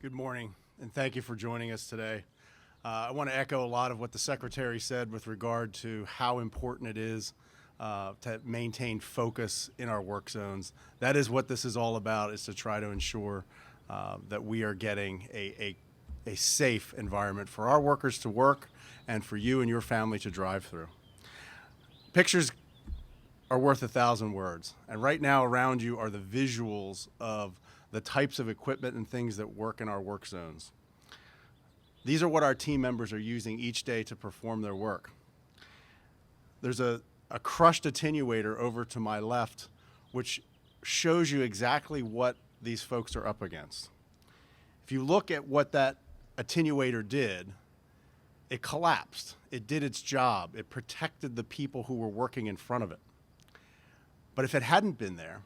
Good morning, and thank you for joining us today. I want to echo a lot of what the Secretary said with regard to how important it is to maintain focus in our work zones. That is what this is all about, is to try to ensure that we are getting a safe environment for our workers to work and for you and your family to drive through. Pictures are worth 1,000 words, and right now around you are the visuals of the types of equipment and things that work in our work zones. These are what our team members are using each day to perform their work. There's a crushed attenuator over to my left, which shows you exactly what these folks are up against. If you look at what that attenuator did, it collapsed. It did its job. It protected the people who were working in front of it. But if it hadn't been there,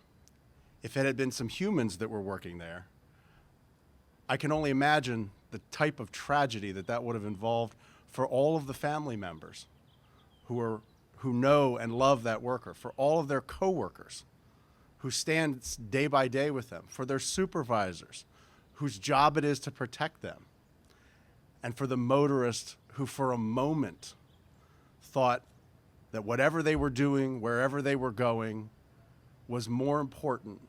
if it had been some humans that were working there, I can only imagine the type of tragedy that would have involved for all of the family members who know and love that worker, for all of their coworkers who stand day by day with them, for their supervisors whose job it is to protect them, and for the motorist who for a moment thought that whatever they were doing, wherever they were going, was more important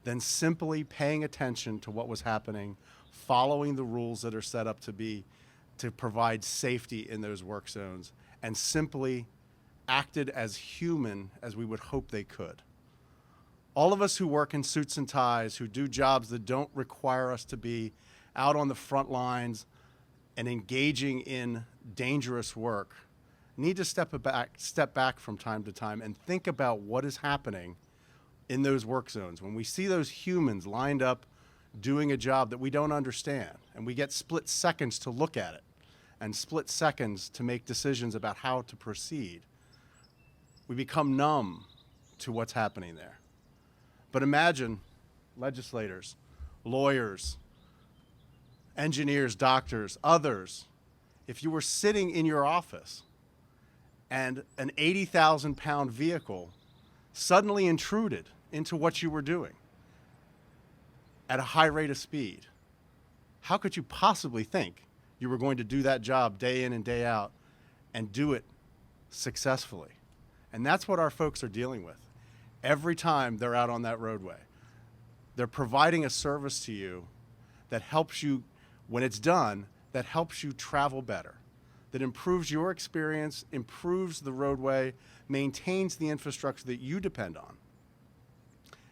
than simply paying attention to what was happening, following the rules that are set up to provide safety in those work zones, and simply acted as human as we would hope they could. All of us who work in suits and ties, who do jobs that don't require us to be out on the front lines and engaging in dangerous work, need to step back from time to time and think about what is happening in those work zones. When we see those humans lined up doing a job that we don't understand, and we get split seconds to look at it and split seconds to make decisions about how to proceed, we become numb to what's happening there. But imagine legislators, lawyers, engineers, doctors, others, if you were sitting in your office and an 80,000-pound vehicle suddenly intruded into what you were doing at a high rate of speed. How could you possibly think you were going to do that job day in and day out and do it successfully? And that's what our folks are dealing with every time they're out on that roadway. They're providing a service to you that helps you, when it's done, that helps you travel better, that improves your experience, improves the roadway, maintains the infrastructure that you depend on.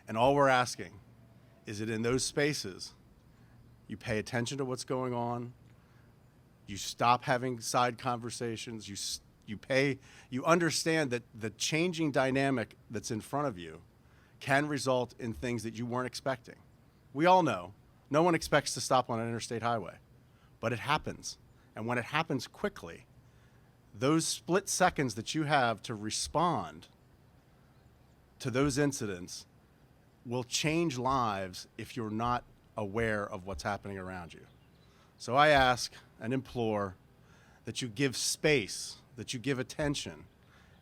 And all we're asking is that in those spaces, you pay attention to what's going on, you stop having side conversations, you understand that the changing dynamic that's in front of you can result in things that you weren't expecting. We all know, no one expects to stop on an interstate highway, but it happens. And when it happens quickly, those split seconds that you have to respond to those incidents will change lives if you're not aware of what's happening around you. So I ask and implore that you give space, that you give attention,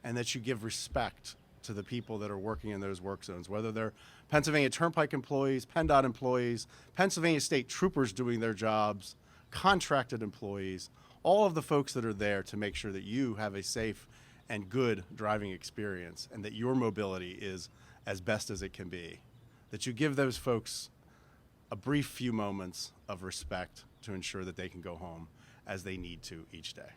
and that you give respect to the people that are working in those work zones, whether they're Pennsylvania Turnpike employees, PennDOT employees, Pennsylvania State Troopers doing their jobs, contracted employees, all of the folks that are there to make sure that you have a safe and good driving experience and that your mobility is as best as it can be. That you give those folks a brief few moments of respect to ensure that they can go home as they need to each day.